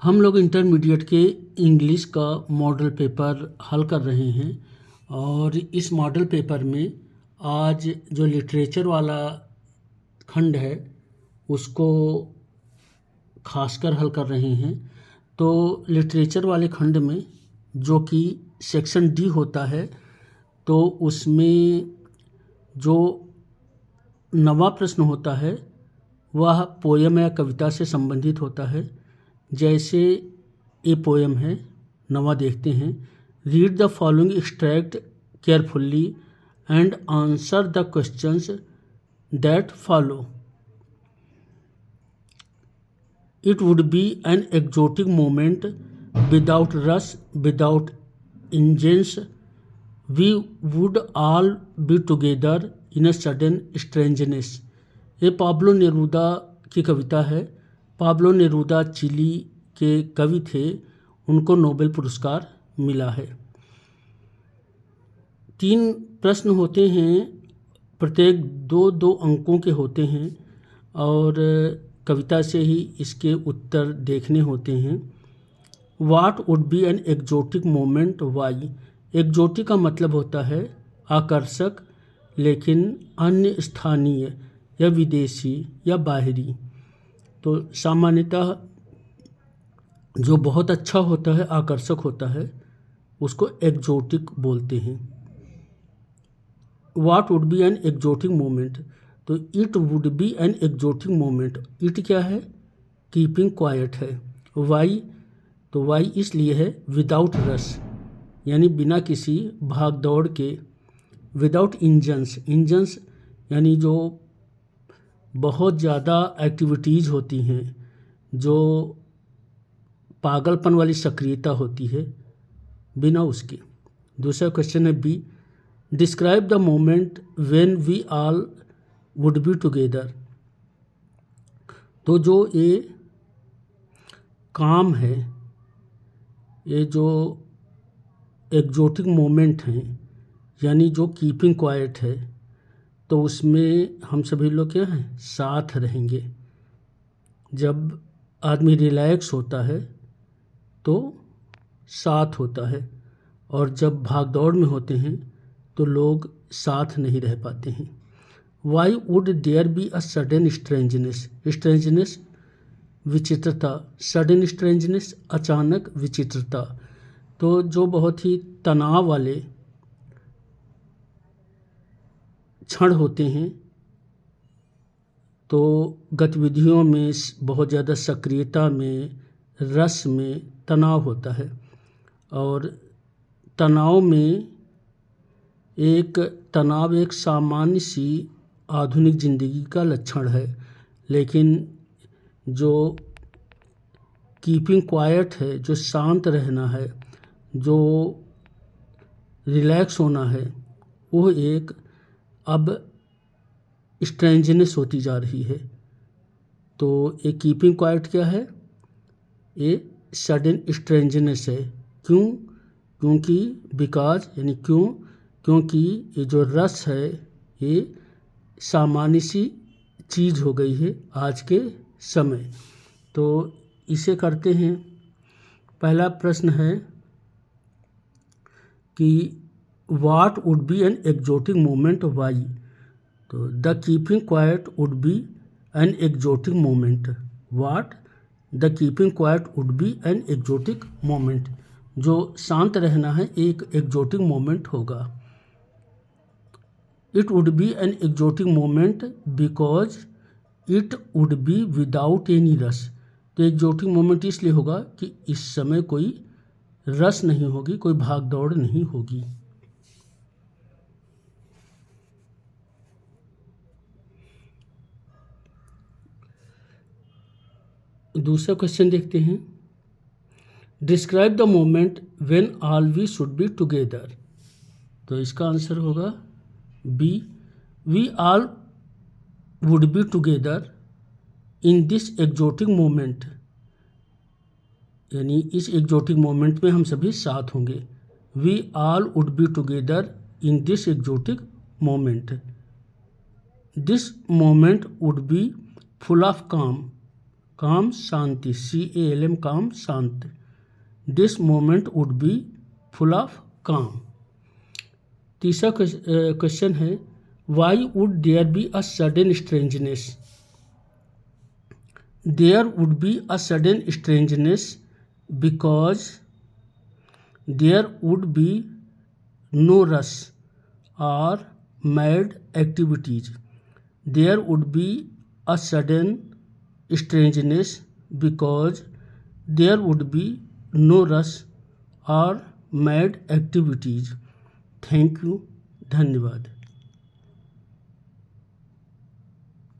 हम लोग इंटरमीडिएट के इंग्लिश का मॉडल पेपर हल कर रहे हैं और इस मॉडल पेपर में आज जो लिटरेचर वाला खंड है उसको खासकर हल कर रहे हैं। तो लिटरेचर वाले खंड में जो कि सेक्शन डी होता है तो उसमें जो नवा प्रश्न होता है वह पोयम या कविता से संबंधित होता है। जैसे ये पोयम है, नवा देखते हैं। Read the following extract carefully and answer the questions that follow. It would be an exotic moment without rush, without engines. We would all be together in a sudden strangeness. ये Pablo Neruda की कविता है। Pablo Neruda chilli के कवि थे, उनको Nobel पुरस्कार मिला है। 3 प्रश्न होते हैं, प्रत्येक 2-2 अंकों के होते हैं और कविता से ही इसके उत्तर देखने होते हैं। What would be an exotic moment why. Exotic का मतलब होता है आकर्षक, लेकिन अन्य स्थानीय या विदेशी या बाहरी। तो सामान्यतः जो बहुत अच्छा होता है, आकर्षक होता है, उसको एक्जोटिक बोलते हैं। What would be an exotic moment, तो it would be an exotic moment. It क्या है? कीपिंग क्वाइट है। वाई, तो वाई इसलिए है विदाउट रश, यानी बिना किसी भाग दौड़ के। विदाउट इंजन्स, इंजन्स यानी जो बहुत ज़्यादा एक्टिविटीज़ होती हैं, जो पागलपन वाली सक्रियता होती है, बिना उसके। दूसरा क्वेश्चन है B, describe the moment when we all would be together. तो जो ये काम है, ये जो एक्जोटिक मोमेंट हैं, यानी जो कीपिंग क्वाइट है, तो उसमें हम सभी लोग क्या हैं, साथ रहेंगे। जब आदमी रिलैक्स होता है तो साथ होता है, और जब भाग दौड़ में होते हैं तो लोग साथ नहीं रह पाते हैं। Why would there be a sudden strangeness. Strangeness विचित्रता, सडन स्ट्रेंजनेस अचानक विचित्रता। तो जो बहुत ही तनाव वाले क्षण होते हैं, तो गतिविधियों में बहुत ज़्यादा सक्रियता में, रस में तनाव होता है। और तनाव में तनाव एक सामान्य सी आधुनिक ज़िंदगी का लक्षण है, लेकिन जो कीपिंग क्वाइट है, जो शांत रहना है, जो रिलैक्स होना है, वो एक अब स्ट्रेंजनेस होती जा रही है। तो ये कीपिंग क्वाइट क्या है? ये सडन स्ट्रेंजनेस है। क्यों? क्योंकि बिकॉज, यानी क्योंकि ये जो रस है, ये सामान्य सी चीज़ हो गई है आज के समय। तो इसे करते हैं। पहला प्रश्न है कि what would be an exotic moment why. तो the keeping quiet would be an exotic moment. What? The keeping quiet would be an exotic moment. जो शांत रहना है एक एक्जोटिक मोमेंट होगा। It would be an exotic moment because it would be without any rush. तो exotic moment इसलिए होगा कि इस समय कोई रस नहीं होगी, कोई भाग दौड़ नहीं होगी। दूसरा क्वेश्चन देखते हैं। Describe the moment when all we should be together. तो इसका आंसर होगा B, we all would be together in this exotic moment. यानी इस एक्जोटिक मोमेंट में हम सभी साथ होंगे। We all would be together in this exotic moment. This moment would be full of calm. Calm शांति, CALM काम शांत। This moment would be full of calm. तीसरा क्वेश्चन है why would there be a sudden strangeness. There would be a sudden strangeness because there would be no rush और mad activities. There would be a sudden strangeness because there would be no rush or mad activities. Thank you. धन्यवाद।